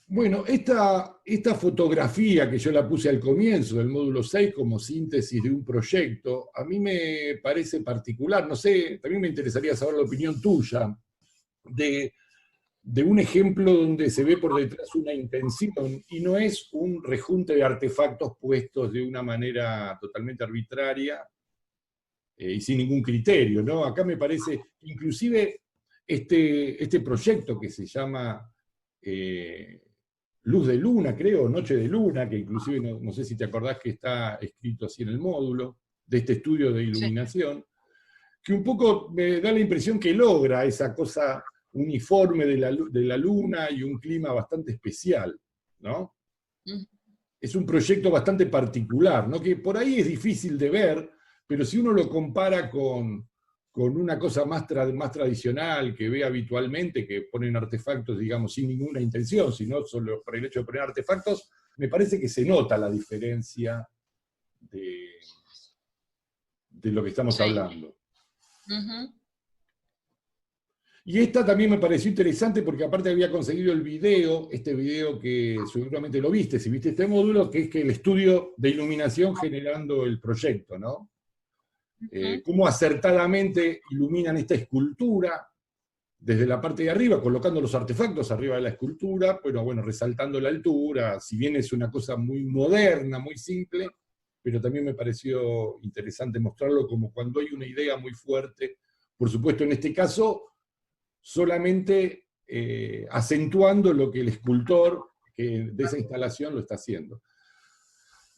Bueno, esta fotografía que yo la puse al comienzo del módulo 6 como síntesis de un proyecto, a mí me parece particular, no sé, también me interesaría saber la opinión tuya, de un ejemplo donde se ve por detrás una intención y no es un rejunte de artefactos puestos de una manera totalmente arbitraria y sin ningún criterio, ¿no? Acá me parece, inclusive este proyecto que se llama Luz de Luna, creo, Noche de Luna, que inclusive no sé si te acordás que está escrito así en el módulo, de este estudio de Sí. iluminación, que un poco me da la impresión que logra esa cosa uniforme de la luna y un clima bastante especial, ¿no? Es un proyecto bastante particular, ¿no? Que por ahí es difícil de ver, pero si uno lo compara con una cosa más tradicional que ve habitualmente, que ponen artefactos, digamos, sin ninguna intención, sino solo por el hecho de poner artefactos, me parece que se nota la diferencia de lo que estamos hablando. Y esta también me pareció interesante porque aparte había conseguido el video, este video que seguramente lo viste, si viste este módulo, que es que el estudio de iluminación generando el proyecto, ¿no? Cómo acertadamente iluminan esta escultura desde la parte de arriba, colocando los artefactos arriba de la escultura, pero bueno, resaltando la altura, si bien es una cosa muy moderna, muy simple, pero también me pareció interesante mostrarlo como cuando hay una idea muy fuerte, por supuesto en este caso, solamente acentuando lo que el escultor de esa instalación lo está haciendo.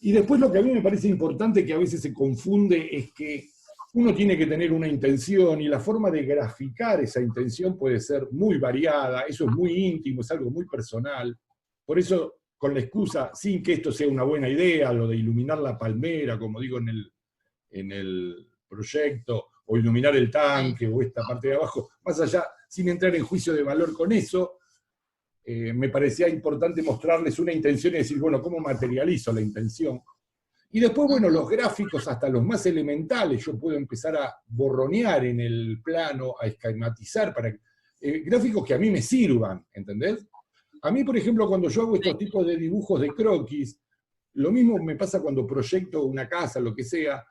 Y después lo que a mí me parece importante, que a veces se confunde, es que uno tiene que tener una intención y la forma de graficar esa intención puede ser muy variada, eso es muy íntimo, es algo muy personal. Por eso, con la excusa, sin que esto sea una buena idea, lo de iluminar la palmera, como digo en el proyecto, o iluminar el tanque, o esta parte de abajo, más allá, sin entrar en juicio de valor con eso, me parecía importante mostrarles una intención y decir, bueno, ¿cómo materializo la intención? Y después, bueno, los gráficos, hasta los más elementales, yo puedo empezar a borronear en el plano, a esquematizar, gráficos que a mí me sirvan, ¿entendés? A mí, por ejemplo, cuando yo hago estos tipos de dibujos de croquis, lo mismo me pasa cuando proyecto una casa, lo que sea.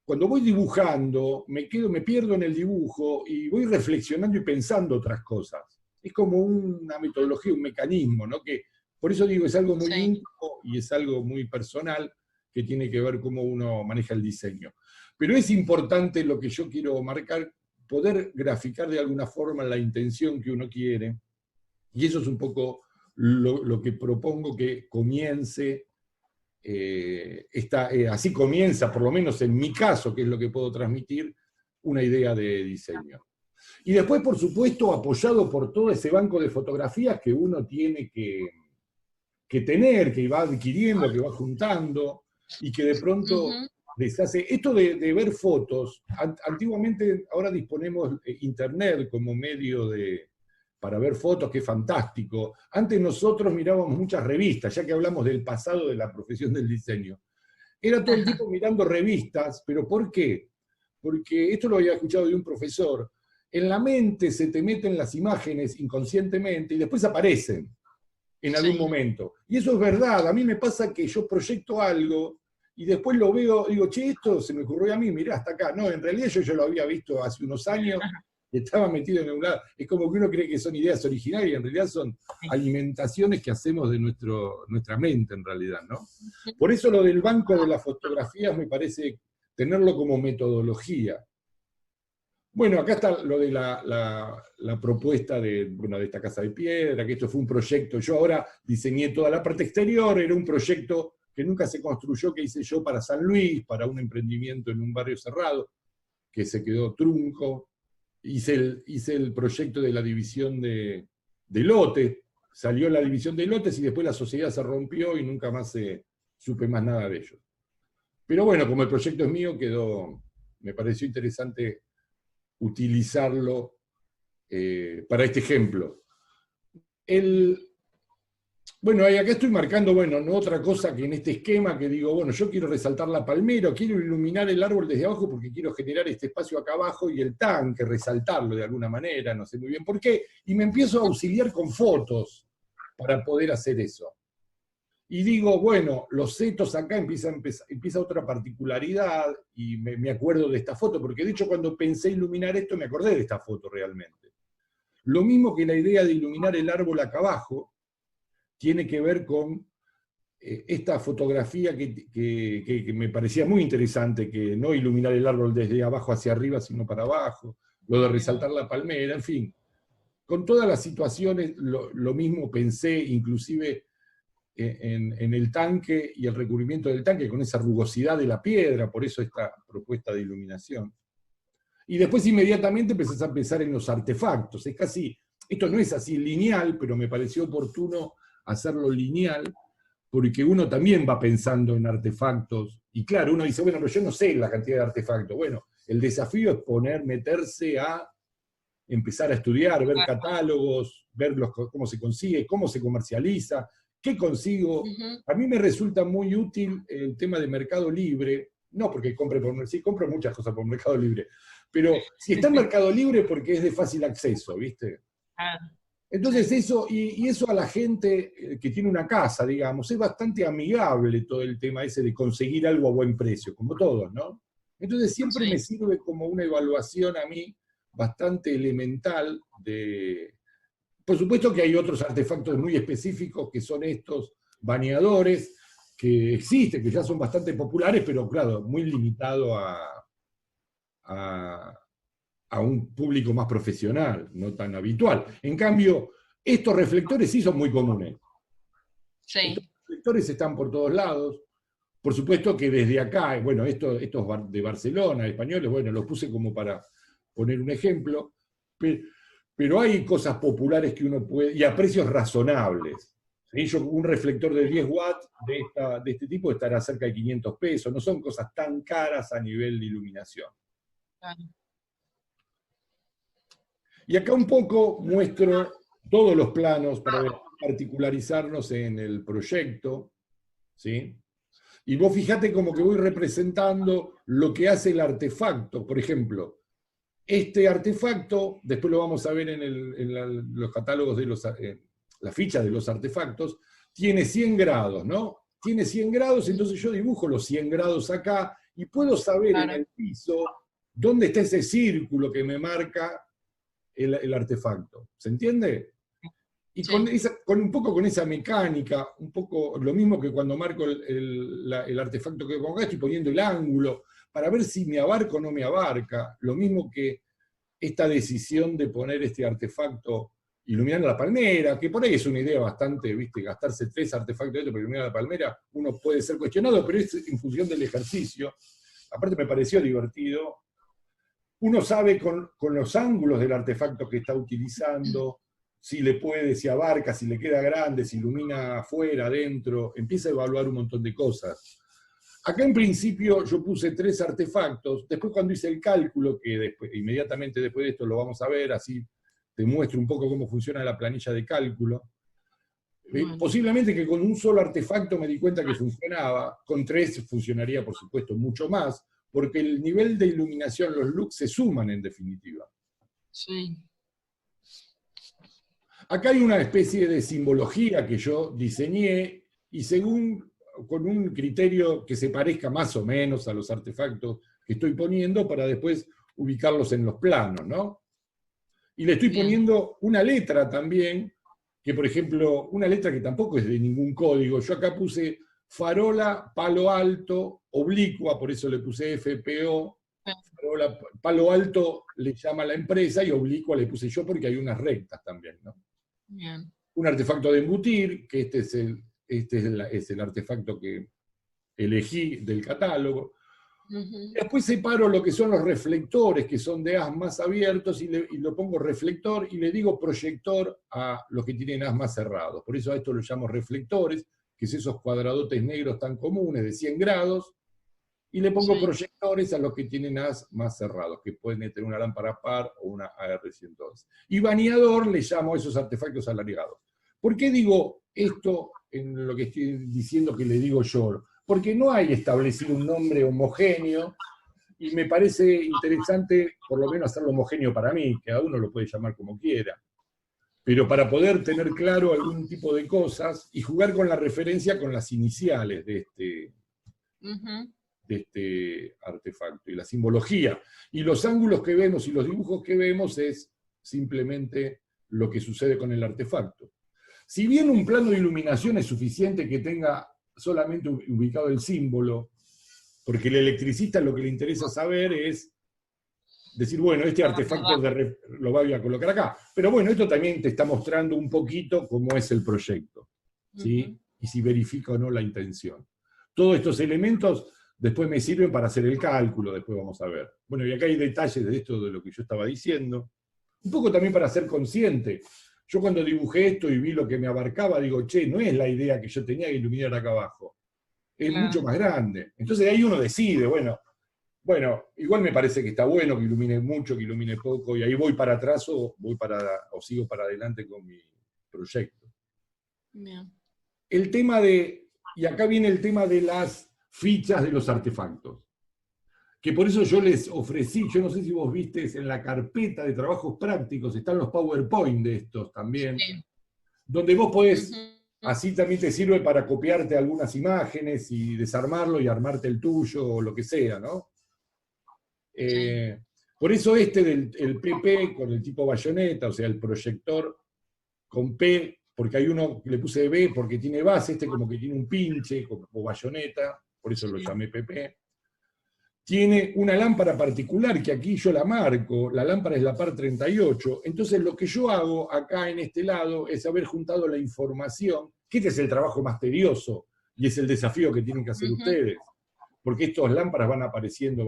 Cuando voy dibujando, me pierdo en el dibujo y voy reflexionando y pensando otras cosas. Es como una metodología, un mecanismo, ¿no? Que por eso digo, es algo muy íntimo y es algo muy personal que tiene que ver cómo uno maneja el diseño. Pero es importante lo que yo quiero marcar, poder graficar de alguna forma la intención que uno quiere, y eso es un poco lo que propongo que comience, así comienza, por lo menos en mi caso, que es lo que puedo transmitir, una idea de diseño. Y después, por supuesto, apoyado por todo ese banco de fotografías que uno tiene que tener, que va adquiriendo, que va juntando, y que de pronto deshace. Esto de ver fotos, antiguamente, ahora disponemos internet como medio para ver fotos, que es fantástico. Antes nosotros mirábamos muchas revistas, ya que hablamos del pasado de la profesión del diseño. Era todo el tiempo mirando revistas, pero ¿por qué? Porque esto lo había escuchado de un profesor. En la mente se te meten las imágenes inconscientemente y después aparecen en algún momento. Y eso es verdad, a mí me pasa que yo proyecto algo y después lo veo, digo, che, esto se me ocurrió a mí, mirá, hasta acá. No, en realidad yo ya lo había visto hace unos años y estaba metido en un lado. Es como que uno cree que son ideas originales y en realidad son alimentaciones que hacemos de nuestra mente, en realidad, ¿no? Por eso lo del banco de las fotografías me parece tenerlo como metodología. Bueno, acá está lo de la propuesta de esta casa de piedra, que esto fue un proyecto. Yo ahora diseñé toda la parte exterior, era un proyecto que nunca se construyó, que hice yo para San Luis, para un emprendimiento en un barrio cerrado, que se quedó trunco. Hice el proyecto de la división de lotes, salió la división de lotes y después la sociedad se rompió y nunca más supe más nada de ellos. Pero bueno, como el proyecto es mío, me pareció interesante utilizarlo para este ejemplo. Bueno, y acá estoy marcando, bueno, no otra cosa que en este esquema que digo, bueno, yo quiero resaltar la palmera, quiero iluminar el árbol desde abajo porque quiero generar este espacio acá abajo y el tanque, resaltarlo de alguna manera, no sé muy bien por qué, y me empiezo a auxiliar con fotos para poder hacer eso. Y digo, bueno, los setos acá empieza otra particularidad, y me acuerdo de esta foto, porque de hecho cuando pensé iluminar esto me acordé de esta foto realmente. Lo mismo que la idea de iluminar el árbol acá abajo, tiene que ver con esta fotografía que me parecía muy interesante, que no iluminar el árbol desde abajo hacia arriba, sino para abajo, lo de resaltar la palmera, en fin. Con todas las situaciones, lo mismo pensé, inclusive en el tanque y el recubrimiento del tanque, con esa rugosidad de la piedra, por eso esta propuesta de iluminación. Y después inmediatamente empezás a pensar en los artefactos. Es casi, esto no es así lineal, pero me pareció oportuno hacerlo lineal, porque uno también va pensando en artefactos, y claro, uno dice, bueno, pero yo no sé la cantidad de artefactos. Bueno, el desafío es meterse a empezar a estudiar, ver catálogos, ver cómo se consigue, cómo se comercializa, qué consigo. A mí me resulta muy útil el tema de Mercado Libre, no porque compre sí, compro muchas cosas por Mercado Libre, pero si está en Mercado Libre porque es de fácil acceso, ¿viste? Entonces eso, y eso a la gente que tiene una casa, digamos, es bastante amigable todo el tema ese de conseguir algo a buen precio, como todos, ¿no? Entonces siempre me sirve como una evaluación a mí bastante elemental de... Por supuesto que hay otros artefactos muy específicos que son estos bañadores, que existen, que ya son bastante populares, pero claro, muy limitado a a un público más profesional, no tan habitual. En cambio, estos reflectores sí son muy comunes. Sí. Estos reflectores están por todos lados. Por supuesto que desde acá, bueno, estos de Barcelona, españoles, bueno, los puse como para poner un ejemplo, pero hay cosas populares que uno puede, y a precios razonables. ¿Sí? Un reflector de 10 watts de este tipo estará cerca de 500 pesos, no son cosas tan caras a nivel de iluminación. Claro. Y acá un poco muestro todos los planos para particularizarnos en el proyecto, ¿sí? Y vos fijate como que voy representando lo que hace el artefacto. Por ejemplo, este artefacto, después lo vamos a ver en los catálogos de la ficha de los artefactos, tiene 100 grados, ¿no? Tiene 100 grados, entonces yo dibujo los 100 grados acá y puedo saber en el piso dónde está ese círculo que me marca el artefacto. ¿Se entiende? Y sí. con un poco con esa mecánica, un poco lo mismo que cuando marco el artefacto que pongo, estoy poniendo el ángulo para ver si me abarca o no me abarca. Lo mismo que esta decisión de poner este artefacto iluminando la palmera, que por ahí es una idea bastante, ¿viste? Gastarse 3 artefactos para iluminar la palmera, uno puede ser cuestionado, pero es en función del ejercicio. Aparte me pareció divertido. Uno sabe con los ángulos del artefacto que está utilizando, si le puede, si abarca, si le queda grande, si ilumina afuera, adentro, empieza a evaluar un montón de cosas. Acá en principio yo puse 3 artefactos, después cuando hice el cálculo, que después, inmediatamente después de esto lo vamos a ver, así te muestro un poco cómo funciona la planilla de cálculo. Posiblemente que con un solo artefacto me di cuenta que funcionaba, con 3 funcionaría por supuesto mucho más, porque el nivel de iluminación, los looks se suman en definitiva. Sí. Acá hay una especie de simbología que yo diseñé y con un criterio que se parezca más o menos a los artefactos que estoy poniendo para después ubicarlos en los planos, ¿no? Y le estoy poniendo una letra también, que por ejemplo, una letra que tampoco es de ningún código. Yo acá puse farola, palo alto, oblicua, por eso le puse FPO. Farola, palo alto le llama la empresa y oblicua le puse yo porque hay unas rectas también, ¿no? Bien. Un artefacto de embutir, que este es el artefacto que elegí del catálogo. Después separo lo que son los reflectores, que son de haz más abiertos, y lo pongo reflector, y le digo proyector a los que tienen haz más cerrados. Por eso a esto lo llamo reflectores, que es esos cuadradotes negros tan comunes de 100 grados, y le pongo proyectores a los que tienen haz más cerrados, que pueden tener una lámpara par o una AR112. Y bañador le llamo a esos artefactos alargados. ¿Por qué digo esto en lo que estoy diciendo que le digo yo? Porque no hay establecido un nombre homogéneo, y me parece interesante por lo menos hacerlo homogéneo para mí, que a uno lo puede llamar como quiera, pero para poder tener claro algún tipo de cosas y jugar con la referencia con las iniciales Ujú. de este artefacto y la simbología. Y los ángulos que vemos y los dibujos que vemos es simplemente lo que sucede con el artefacto. Si bien un plano de iluminación es suficiente que tenga solamente ubicado el símbolo, porque el electricista lo que le interesa saber es decir, bueno, este artefacto lo voy a colocar acá. Pero bueno, esto también te está mostrando un poquito cómo es el proyecto, ¿sí? Ujú. Y si verifica o no la intención. Todos estos elementos después me sirven para hacer el cálculo, después vamos a ver. Bueno, y acá hay detalles de esto, de lo que yo estaba diciendo. Un poco también para ser consciente. Yo cuando dibujé esto y vi lo que me abarcaba, digo, che, no es la idea que yo tenía de iluminar acá abajo. Es mucho Claro. más grande. Entonces de ahí uno decide, bueno, igual me parece que está bueno que ilumine mucho, que ilumine poco, y ahí voy para atrás o sigo para adelante con mi proyecto. Bien. El tema y acá viene el tema de las fichas de los artefactos, que por eso yo les ofrecí, yo no sé si vos viste, en la carpeta de trabajos prácticos, están los PowerPoint de estos también, Sí. donde vos podés, Ujú. así también te sirve para copiarte algunas imágenes y desarmarlo y armarte el tuyo o lo que sea, ¿no? Sí. Por eso el PP con el tipo bayoneta, o sea, el proyector con P, porque hay uno que le puse B porque tiene base, este como que tiene un pinche, como bayoneta, por eso lo Sí. llamé PP. Tiene una lámpara particular que aquí yo la marco, la lámpara es la par 38, entonces lo que yo hago acá en este lado es haber juntado la información, que este es el trabajo más tedioso y es el desafío que tienen que hacer Ujú. ustedes, porque estas lámparas van apareciendo,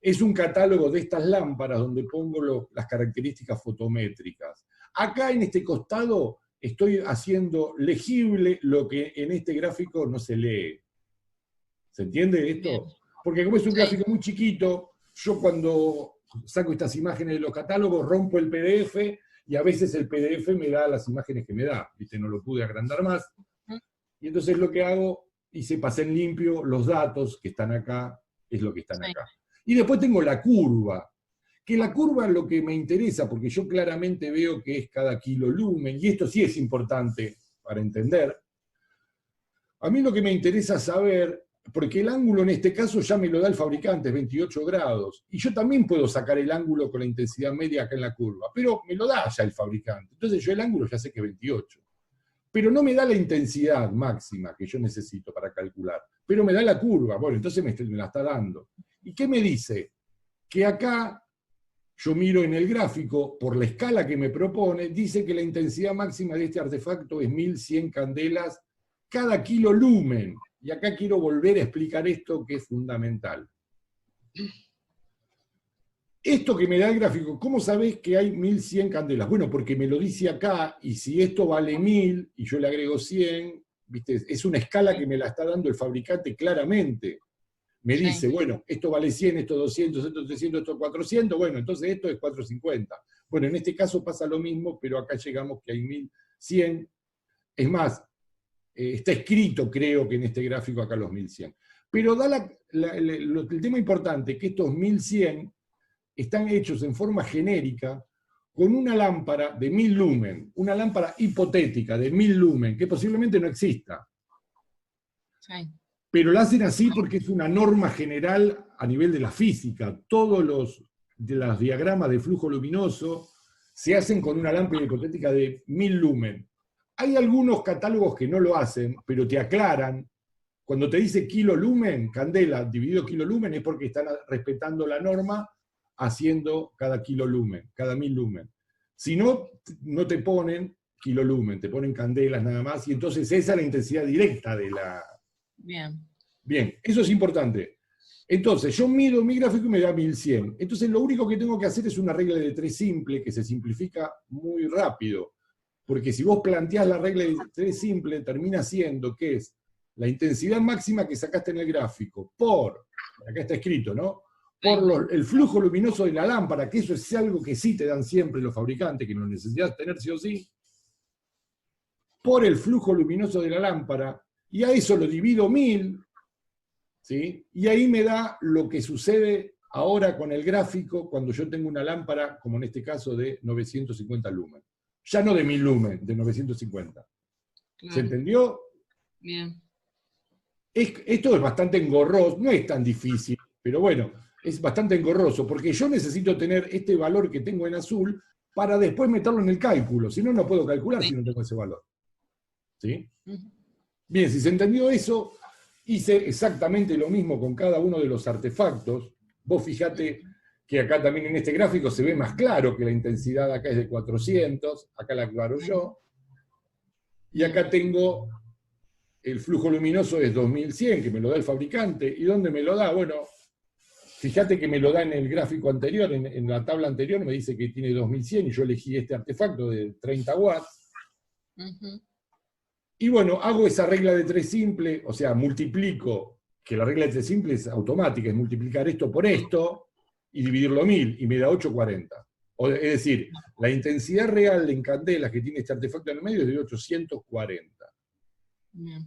es un catálogo de estas lámparas donde pongo las características fotométricas. Acá en este costado estoy haciendo legible lo que en este gráfico no se lee. ¿Se entiende Bien. esto? Porque como es un Sí. gráfico muy chiquito, yo cuando saco estas imágenes de los catálogos rompo el PDF y a veces el PDF me da las imágenes que me da. ¿Viste? No lo pude agrandar más. Ujú. Y entonces lo que hago, pasé en limpio los datos que están acá, es lo que están Sí. acá. Y después tengo la curva, que la curva es lo que me interesa, porque yo claramente veo que es cada kilolumen, y esto sí es importante para entender. A mí lo que me interesa saber, porque el ángulo en este caso ya me lo da el fabricante, es 28 grados, y yo también puedo sacar el ángulo con la intensidad media acá en la curva, pero me lo da ya el fabricante. Entonces yo el ángulo ya sé que es 28. Pero no me da la intensidad máxima que yo necesito para calcular, pero me da la curva, bueno, entonces me la está dando. ¿Y qué me dice? Que acá, yo miro en el gráfico, por la escala que me propone, dice que la intensidad máxima de este artefacto es 1100 candelas cada kilolumen. Y acá quiero volver a explicar esto que es fundamental. Esto que me da el gráfico, ¿cómo sabés que hay 1100 candelas? Bueno, porque me lo dice acá, y si esto vale 1000 y yo le agrego 100, ¿viste? Es una escala que me la está dando el fabricante claramente. Me dice, Sí. bueno, esto vale 100, esto 200, esto 300, esto 400, bueno, entonces esto es 450. Bueno, en este caso pasa lo mismo, pero acá llegamos que hay 1100. Es más, está escrito, creo que en este gráfico acá los 1100. Pero da el tema importante, que estos 1100 están hechos en forma genérica con una lámpara de 1000 lumen, una lámpara hipotética de 1000 lumen, que posiblemente no exista. Sí. Pero la hacen así porque es una norma general a nivel de la física. Todos los diagramas de flujo luminoso se hacen con una lámpara hipotética de 1000 lumen. Hay algunos catálogos que no lo hacen, pero te aclaran. Cuando te dice kilolumen, candela dividido kilolumen, es porque están respetando la norma haciendo cada kilolumen, cada 1000 lumen. Si no, no te ponen kilolumen, te ponen candelas nada más, y entonces esa es la intensidad directa de la... Bien. Bien, eso es importante. Entonces, yo mido mi gráfico y me da 1100. Entonces, lo único que tengo que hacer es una regla de 3 simple, que se simplifica muy rápido. Porque si vos planteás la regla de 3 simple, termina siendo que es la intensidad máxima que sacaste en el gráfico por, acá está escrito, ¿no? Por el flujo luminoso de la lámpara, que eso es algo que sí te dan siempre los fabricantes, que lo necesitas tener sí o sí, por el flujo luminoso de la lámpara, y a eso lo divido 1000, ¿sí? Y ahí me da lo que sucede ahora con el gráfico cuando yo tengo una lámpara, como en este caso, de 950 lumen. Ya no de 1000 lumen, de 950. Claro. ¿Se entendió? Bien. Esto es bastante engorroso, no es tan difícil, pero bueno, es bastante engorroso, porque yo necesito tener este valor que tengo en azul para después meterlo en el cálculo, si no, no puedo calcular si no tengo ese valor. ¿Sí? Bien, si se entendió eso, hice exactamente lo mismo con cada uno de los artefactos. Vos fijate que acá también en este gráfico se ve más claro que la intensidad acá es de 400, acá la aclaro yo, y acá tengo el flujo luminoso es 2100, que me lo da el fabricante. ¿Y dónde me lo da? Bueno, fíjate que me lo da en el gráfico anterior, en la tabla anterior me dice que tiene 2100 y yo elegí este artefacto de 30 watts. Y bueno, hago esa regla de 3 simple, o sea, multiplico, que la regla de 3 simple es automática, es multiplicar esto por esto y dividirlo 1000, y me da 840. Es decir, la intensidad real en candelas que tiene este artefacto en el medio es de 840. Bien.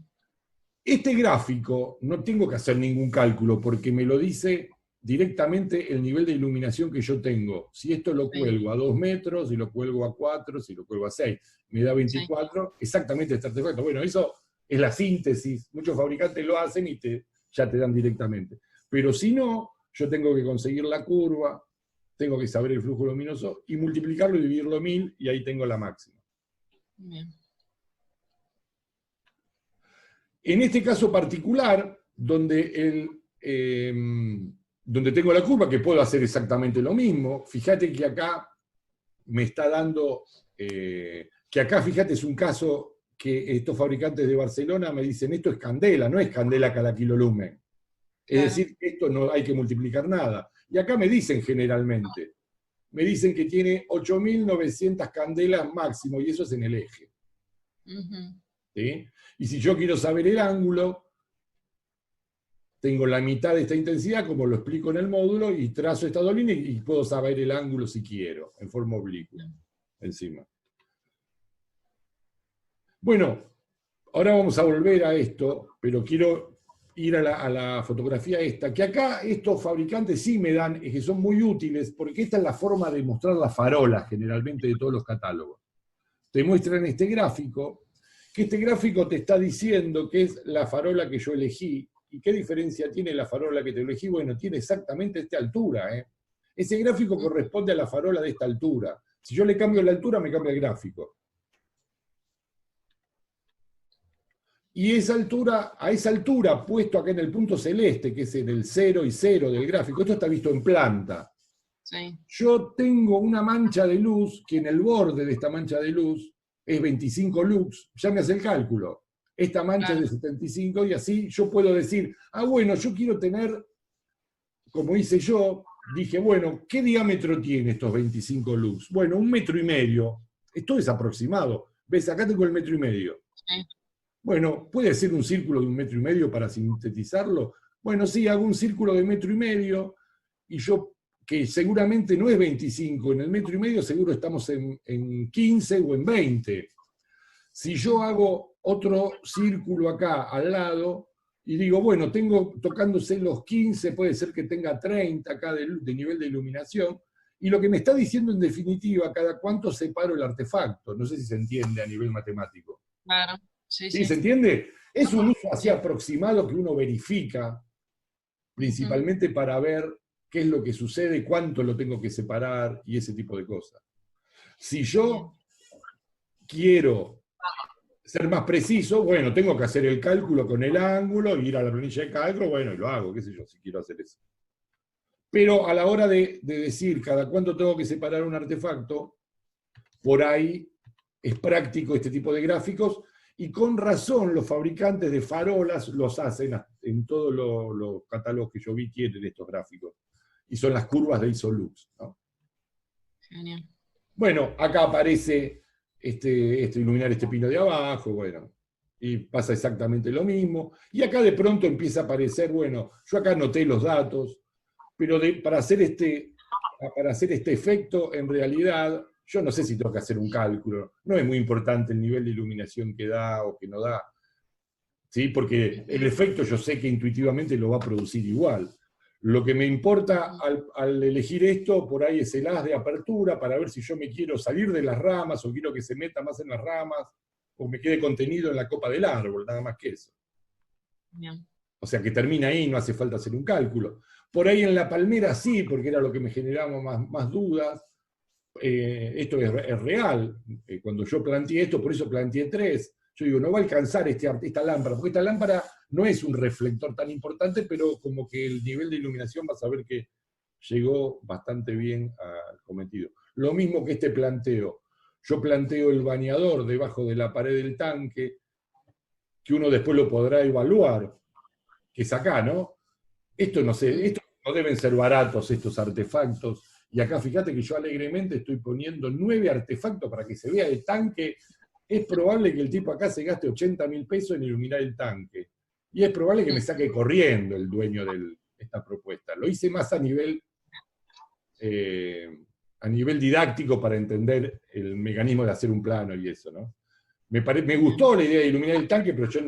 Este gráfico no tengo que hacer ningún cálculo porque me lo dice directamente el nivel de iluminación que yo tengo. Si esto lo cuelgo a 2 metros, si lo cuelgo a 4, si lo cuelgo a 6, me da 24, exactamente este artefacto. Bueno, eso es la síntesis. Muchos fabricantes lo hacen y ya te dan directamente. Pero si no, yo tengo que conseguir la curva, tengo que saber el flujo luminoso y multiplicarlo y dividirlo 1000 y ahí tengo la máxima. Bien. En este caso particular, donde tengo la curva, que puedo hacer exactamente lo mismo, fíjate que acá me está dando, que acá fíjate es un caso que estos fabricantes de Barcelona me dicen, esto es candela, no es candela cada kilolumen. Es decir, esto no hay que multiplicar nada. Y acá me dicen generalmente, me dicen que tiene 8900 candelas máximo, y eso es en el eje. ¿Sí? Y si yo quiero saber el ángulo, tengo la mitad de esta intensidad, como lo explico en el módulo, y trazo esta dos líneas y puedo saber el ángulo si quiero, en forma oblicua, encima. Bueno, ahora vamos a volver a esto, pero quiero ir a la fotografía esta, que acá estos fabricantes sí me dan, es que son muy útiles, porque esta es la forma de mostrar las farolas, generalmente, de todos los catálogos. Te muestran este gráfico, que este gráfico te está diciendo que es la farola que yo elegí. ¿Y qué diferencia tiene la farola que te elegí? Bueno, tiene exactamente esta altura. Ese gráfico corresponde a la farola de esta altura. Si yo le cambio la altura, me cambia el gráfico. Y a esa altura, puesto acá en el punto celeste, que es en el 0 y 0 del gráfico, esto está visto en planta. Sí. Yo tengo una mancha de luz, que en el borde de esta mancha de luz es 25 lux, ya me hace el cálculo. Esta mancha es de 75 y así yo puedo decir, bueno, yo quiero tener, como hice yo, dije, bueno, ¿qué diámetro tiene estos 25 lux? Bueno, 1,5 metros. Esto es aproximado. ¿Ves? Acá tengo el 1,5 metros. Sí. Bueno, ¿puede ser un círculo de 1,5 metros para sintetizarlo? Bueno, sí, hago un círculo de 1,5 metros y yo, que seguramente no es 25, en el 1,5 metros seguro estamos en 15 o en 20. Si yo hago otro círculo acá al lado y digo, bueno, tengo tocándose los 15, puede ser que tenga 30 acá de nivel de iluminación, y lo que me está diciendo en definitiva, cada cuánto separo el artefacto. No sé si se entiende a nivel matemático. Claro, sí, ¿Sí? sí. ¿Se entiende? Es un uso así aproximado que uno verifica, principalmente para ver qué es lo que sucede, cuánto lo tengo que separar y ese tipo de cosas. Si yo quiero ser más preciso, bueno, tengo que hacer el cálculo con el ángulo, ir a la planilla de cálculo, bueno, y lo hago, qué sé yo, si quiero hacer eso. Pero a la hora de decir cada cuánto tengo que separar un artefacto, por ahí es práctico este tipo de gráficos, y con razón los fabricantes de farolas los hacen en todos los catálogos que yo vi tienen estos gráficos, y son las curvas de Isolux, ¿no? Genial. Bueno, acá aparece iluminar este pino de abajo, bueno, y pasa exactamente lo mismo. Y acá de pronto empieza a aparecer, bueno, yo acá anoté los datos, pero para hacer este efecto, en realidad, yo no sé si tengo que hacer un cálculo, no es muy importante el nivel de iluminación que da o que no da, ¿sí? Porque el efecto yo sé que intuitivamente lo va a producir igual. Lo que me importa al elegir esto, por ahí es el haz de apertura, para ver si yo me quiero salir de las ramas, o quiero que se meta más en las ramas, o me quede contenido en la copa del árbol, nada más que eso. Bien. O sea, que termina ahí, no hace falta hacer un cálculo. Por ahí en la palmera sí, porque era lo que me generaba más dudas. Esto es real. Cuando yo planteé esto, por eso planteé 3. Yo digo, no va a alcanzar esta lámpara, porque esta lámpara no es un reflector tan importante, pero como que el nivel de iluminación vas a ver que llegó bastante bien al cometido. Lo mismo que este planteo. Yo planteo el bañador debajo de la pared del tanque, que uno después lo podrá evaluar, que es acá, ¿no? Esto no sé, esto no deben ser baratos estos artefactos. Y acá fíjate que yo alegremente estoy poniendo 9 artefactos para que se vea el tanque. Es probable que el tipo acá se gaste 80.000 pesos en iluminar el tanque. Y es probable que me saque corriendo el dueño de esta propuesta. Lo hice más a nivel didáctico para entender el mecanismo de hacer un plano y eso, ¿no? Me gustó la idea de iluminar el tanque, pero yo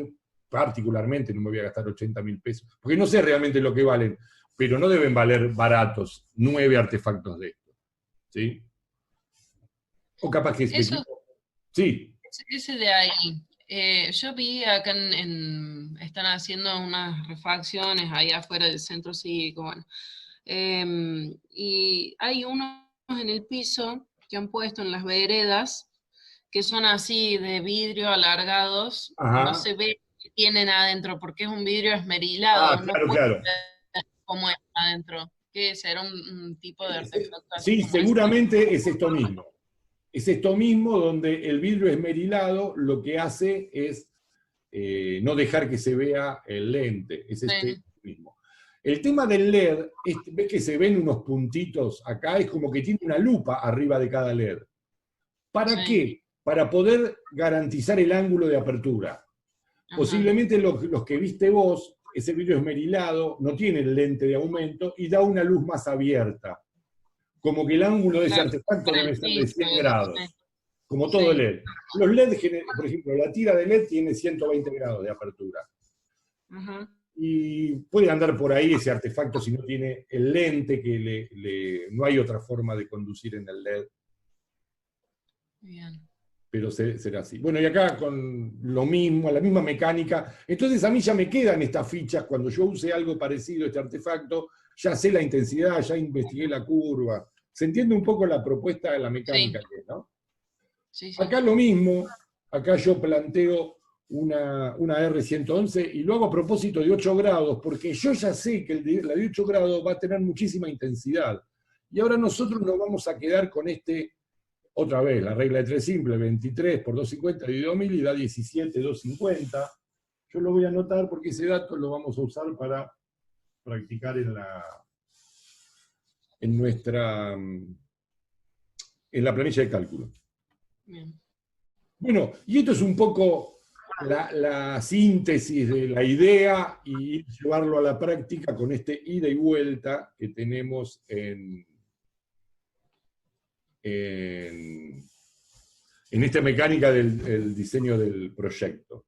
particularmente no me voy a gastar 80.000 pesos, porque no sé realmente lo que valen, pero no deben valer baratos 9 artefactos de esto, ¿sí? O capaz que me Eso, equivoco. Sí. ese de ahí. Yo vi acá están haciendo unas refacciones ahí afuera del centro cívico, bueno. Y hay unos en el piso que han puesto en las veredas que son así de vidrio alargados y no Ajá. se ve qué tienen adentro porque es un vidrio Ah, esmerilado, no claro, puede claro. ver cómo es adentro. ¿Qué será un tipo de artefacto así Sí, como ese? seguramente es esto mismo. Es esto mismo donde el vidrio esmerilado lo que hace es no dejar que se vea el lente. Es este Sí, mismo. El tema del LED, ves que se ven unos puntitos acá, es como que tiene una lupa arriba de cada LED. ¿Para sí, qué? Para poder garantizar el ángulo de apertura. ajá, Posiblemente los que viste vos, ese vidrio esmerilado, no tiene el lente de aumento y da una luz más abierta. Como que el ángulo de ese claro, artefacto para el debe ser de piso, 100 sí, grados, como todo sí, LED. Los LED, por ejemplo, la tira de LED tiene 120 grados de apertura. ajá, Y puede andar por ahí ese artefacto si no tiene el lente, que no hay otra forma de conducir en el LED, bien. pero será así. Bueno, y acá con lo mismo, la misma mecánica. Entonces a mí ya me quedan estas fichas, cuando yo use algo parecido a este artefacto, ya sé la intensidad, ya investigué la curva. Se entiende un poco la propuesta de la mecánica Sí, que es, ¿no? sí, sí. Acá lo mismo, acá yo planteo una R111 y lo hago a propósito de 8 grados, porque yo ya sé que la de 8 grados va a tener muchísima intensidad. Y ahora nosotros nos vamos a quedar con otra vez, la regla de 3 simple, 23 por 250 dividido 1000 y da 17,250. Yo lo voy a anotar porque ese dato lo vamos a usar para practicar en nuestra, en la planilla de cálculo. Bien. Bueno, y esto es un poco la síntesis de la idea y llevarlo a la práctica con este ida y vuelta que tenemos en esta mecánica del diseño del proyecto.